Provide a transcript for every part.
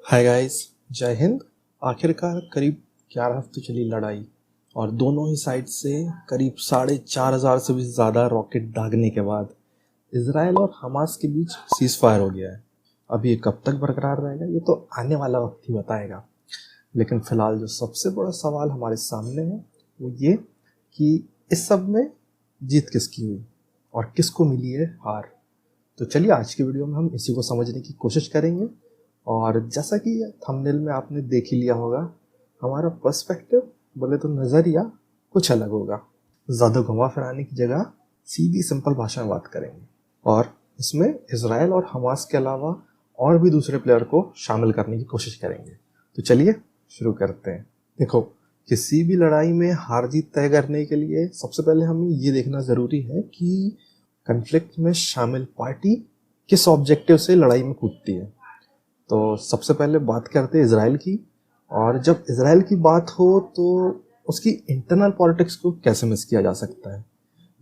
Hi guys, जय हिंद। आखिरकार करीब 11 हफ्ते चली लड़ाई और दोनों ही साइड से करीब 4,500 से भी ज़्यादा रॉकेट दागने के बाद इसराइल और हमास के बीच सीज फायर हो गया है। अब ये कब तक बरकरार रहेगा ये तो आने वाला वक्त ही बताएगा। लेकिन फिलहाल जो सबसे बड़ा सवाल हमारे सामने है वो ये कि इस सब में जीत किसकी हुई और किसको मिली है हार। तो चलिए आज की वीडियो में हम इसी को समझने की कोशिश करेंगे। और जैसा कि थंबनेल में आपने देख ही लिया होगा, हमारा पर्सपेक्टिव बोले तो नज़रिया कुछ अलग होगा। ज़्यादा घुमा फिराने की जगह सीधी सिंपल भाषा में बात करेंगे और इसमें इसराइल और हमास के अलावा और भी दूसरे प्लेयर को शामिल करने की कोशिश करेंगे। तो चलिए शुरू करते हैं। देखो, किसी भी लड़ाई में हार जीत तय करने के लिए सबसे पहले हमें ये देखना ज़रूरी है कि कन्फ्लिक्ट में शामिल पार्टी किस ऑब्जेक्टिव से लड़ाई में कूदती है। तो सबसे पहले बात करते हैं इसराइल की। और जब इसराइल की बात हो तो उसकी इंटरनल पॉलिटिक्स को कैसे मिस किया जा सकता है।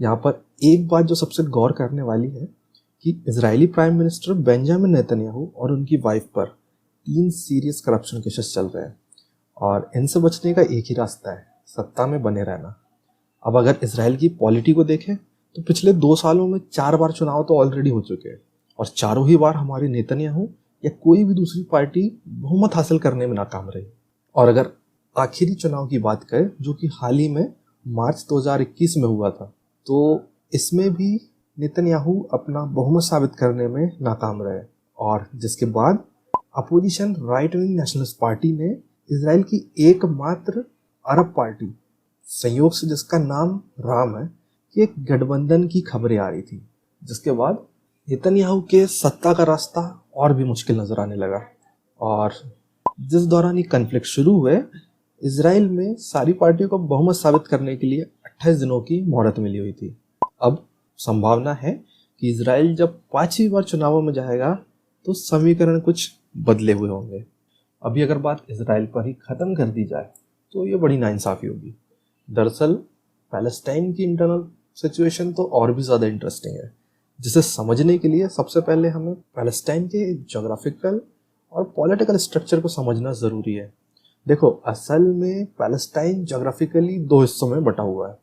यहाँ पर एक बात जो सबसे गौर करने वाली है कि Israeli prime minister Benjamin Netanyahu और उनकी वाइफ पर 3 सीरियस करप्शन केसेस चल रहे हैं और इनसे बचने का एक ही रास्ता है, सत्ता में बने रहना। अब अगर इसराइल की पॉलिटी को देखें तो पिछले 2 सालों में 4 बार चुनाव तो ऑलरेडी हो चुके हैं और चारों ही बार हमारे नेतन्याहू या कोई भी दूसरी पार्टी बहुमत हासिल करने में नाकाम रही। और अगर आखिरी चुनाव की बात करें जो कि हाल ही में मार्च 2021 में हुआ था, तो इसमें भी नेतन्याहू अपना बहुमत साबित करने में नाकाम रहे और जिसके बाद opposition right wing nationalist party ने इसराइल की एकमात्र अरब पार्टी, संयोग से जिसका नाम राम है, कि एक गठबंधन की खबरें आ रही थी, जिसके बाद नेतन्याहू के सत्ता का रास्ता और भी मुश्किल नजर आने लगा। और जिस दौरान ये कन्फ्लिक्ट शुरू हुए, इसराइल में सारी पार्टियों को बहुमत साबित करने के लिए 28 दिनों की मोहलत मिली हुई थी। अब संभावना है कि इसराइल जब 5वीं बार चुनावों में जाएगा तो समीकरण कुछ बदले हुए होंगे। अभी अगर बात इसराइल पर ही ख़त्म कर दी जाए तो ये बड़ी नाइंसाफ़ी होगी। दरअसल पैलेस्टाइन की इंटरनल सिचुएशन तो और भी ज़्यादा इंटरेस्टिंग है, जिसे समझने के लिए सबसे पहले हमें पैलेस्टाइन के ज्योग्राफिकल और पॉलिटिकल स्ट्रक्चर को समझना ज़रूरी है। देखो, असल में पैलेस्टाइन ज्योग्राफिकली 2 हिस्सों में बटा हुआ है।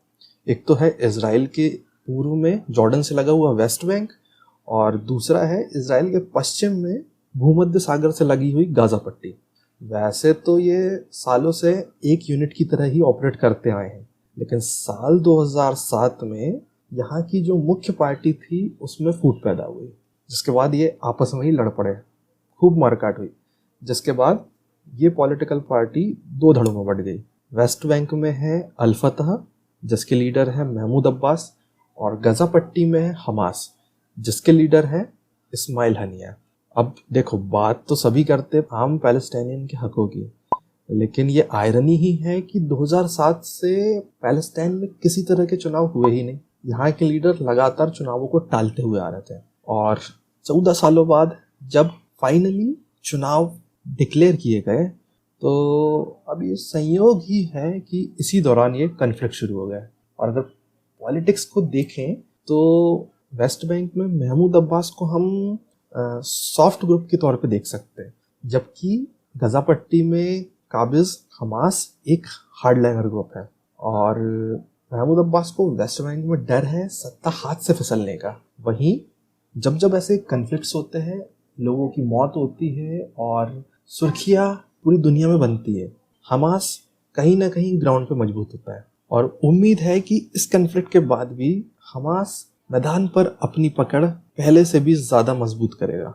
एक तो है इसराइल के पूर्व में जॉर्डन से लगा हुआ वेस्ट बैंक और दूसरा है इसराइल के पश्चिम में भूमध्य सागर से लगी हुई गाजा पट्टी। वैसे तो ये सालों से एक यूनिट की तरह ही ऑपरेट करते आए हैं, लेकिन साल 2007 में यहाँ की जो मुख्य पार्टी थी उसमें फूट पैदा हुई, जिसके बाद ये आपस में ही लड़ पड़े, खूब मारकाट हुई, जिसके बाद ये पॉलिटिकल पार्टी 2 धड़ों में बढ़ गई। वेस्ट बैंक में है अल फतह, जिसके लीडर है महमूद अब्बास, और गजा पट्टी में है हमास, जिसके लीडर है इस्माइल हनिया। अब देखो, बात तो सभी करते आम पैलेस्टाइनियन के हकों की, लेकिन ये आयरनी ही है कि 2007 से पैलेस्टाइन में किसी तरह के चुनाव हुए ही नहीं। यहाँ के लीडर लगातार चुनावों को टालते हुए आ रहे थे और 14 सालों बाद जब फाइनली चुनाव डिक्लेयर किए गए तो अब ये संयोग ही है कि इसी दौरान ये कन्फ्लिक्ट शुरू हो गया। और अगर पॉलिटिक्स को देखें तो वेस्ट बैंक में महमूद अब्बास को हम सॉफ्ट ग्रुप के तौर पे देख सकते हैं, जबकि गजा पट्टी में काबिज हमास एक हार्डलाइनर ग्रुप है। और महमूद अब्बास को वेस्ट बैंक में डर है सत्ता हाथ से फिसलने का। वहीं जब जब ऐसे कन्फ्लिक्ट्स होते हैं, लोगों की मौत होती है और सुर्खियां पूरी दुनिया में बनती है, हमास कहीं ना कहीं ग्राउंड पे मजबूत होता है। और उम्मीद है कि इस कन्फ्लिक्ट के बाद भी हमास मैदान पर अपनी पकड़ पहले से भी ज़्यादा मजबूत करेगा।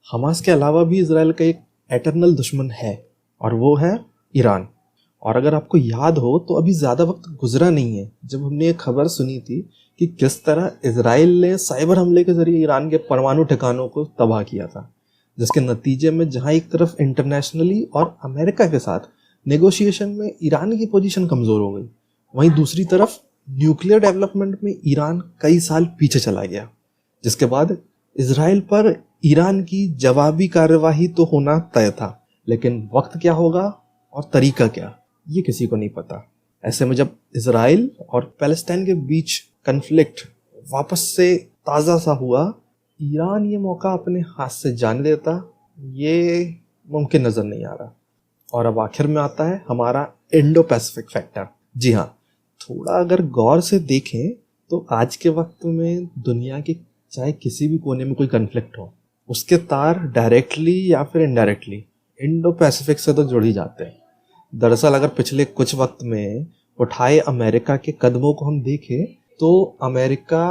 हमास के अलावा भी इसराइल का एक एटर्नल दुश्मन है और वो है ईरान। और अगर आपको याद हो तो अभी ज़्यादा वक्त गुजरा नहीं है जब हमने ये खबर सुनी थी कि किस तरह इसराइल ने साइबर हमले के जरिए ईरान के परमाणु ठिकानों को तबाह किया था, जिसके नतीजे में जहां एक तरफ इंटरनेशनली और अमेरिका के साथ नेगोशिएशन में ईरान की पोजीशन कमज़ोर हो गई, वहीं दूसरी तरफ न्यूक्लियर डेवलपमेंट में ईरान कई साल पीछे चला गया, जिसके बाद इसराइल पर ईरान की जवाबी कार्यवाही तो होना तय था, लेकिन वक्त क्या होगा और तरीका क्या, ये किसी को नहीं पता। ऐसे में जब इसराइल और पैलेस्टाइन के बीच कन्फ्लिक्ट वापस से ताज़ा सा हुआ, ईरान ये मौका अपने हाथ से जाने देता, ये मुमकिन नज़र नहीं आ रहा। और अब आखिर में आता है हमारा इंडो पैसिफिक फैक्टर। जी हाँ, थोड़ा अगर गौर से देखें तो आज के वक्त में दुनिया के चाहे किसी भी कोने में कोई कन्फ्लिक्ट हो, उसके तार डायरेक्टली या फिर इनडायरेक्टली इंडो पैसिफिक से तो जुड़ ही जाते हैं। दरअसल अगर पिछले कुछ वक्त में उठाए अमेरिका के कदमों को हम देखें तो अमेरिका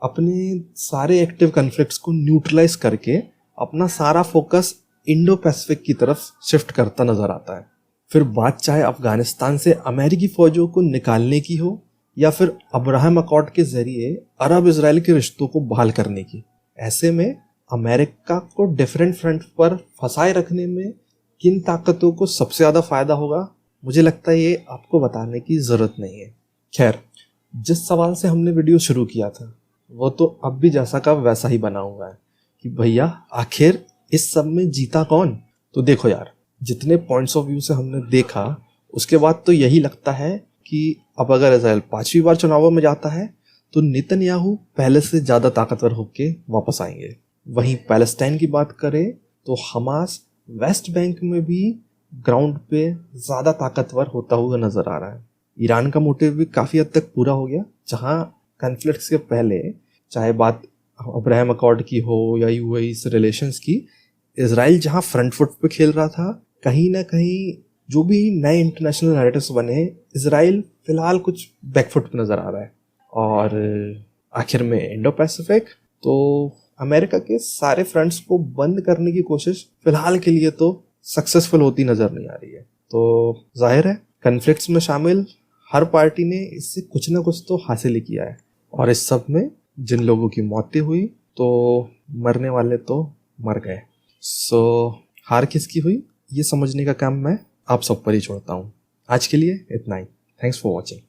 अपने सारे एक्टिव कन्फ्लिक्ट्स को न्यूट्रलाइज करके अपना सारा फोकस इंडो पैसिफिक की तरफ शिफ्ट करता नजर आता है। फिर बात चाहे अफगानिस्तान से अमेरिकी फौजों को निकालने की हो या फिर अब्राहम अकॉर्ड के जरिए अरब इजराइल के रिश्तों को बहाल करने की, ऐसे में अमेरिका को डिफरेंट फ्रंट पर फंसाए रखने में किन ताकतों को सबसे ज़्यादा फायदा होगा, मुझे लगता है ये आपको बताने की ज़रूरत नहीं है। खैर, जिस सवाल से हमने वीडियो शुरू किया था वो तो अब भी जैसा का वैसा ही बना हुआ है कि भैया आखिर इस सब में जीता कौन। तो देखो यार, जितने पॉइंट्स ऑफ व्यू से हमने देखा उसके बाद तो यही लगता है कि अब अगर इजराइल 5वीं बार चुनावों में जाता है तो नेतन्याहू पहले से ज़्यादा ताकतवर होके वापस आएंगे। वहीं पैलेस्टाइन की बात करें तो हमास वेस्ट बैंक में भी ग्राउंड पे ज़्यादा ताकतवर होता हुआ नज़र आ रहा है। ईरान का मोटिव भी काफ़ी हद तक पूरा हो गया, जहाँ कन्फ्लिक्ट्स के पहले चाहे बात अब्राहम अकॉर्ड की हो या यूएई से रिलेशंस की, इजराइल जहाँ फ्रंट फुट पे खेल रहा था, कहीं ना कहीं जो भी नए इंटरनेशनल नैरेटिव्स बने, इजराइल फिलहाल कुछ बैकफुट पे नज़र आ रहा है। और आखिर में इंडो पैसिफिक तो अमेरिका के सारे फ्रंट्स को बंद करने की कोशिश फिलहाल के लिए तो सक्सेसफुल होती नज़र नहीं आ रही है। तो जाहिर है कन्फ्लिक्ट्स में शामिल हर पार्टी ने इससे कुछ ना कुछ तो हासिल ही किया है, और इस सब में जिन लोगों की मौतें हुई तो मरने वाले तो मर गए। सो हार किसकी हुई ये समझने का काम मैं आप सब पर ही छोड़ता हूँ। आज के लिए इतना ही। Thanks for watching.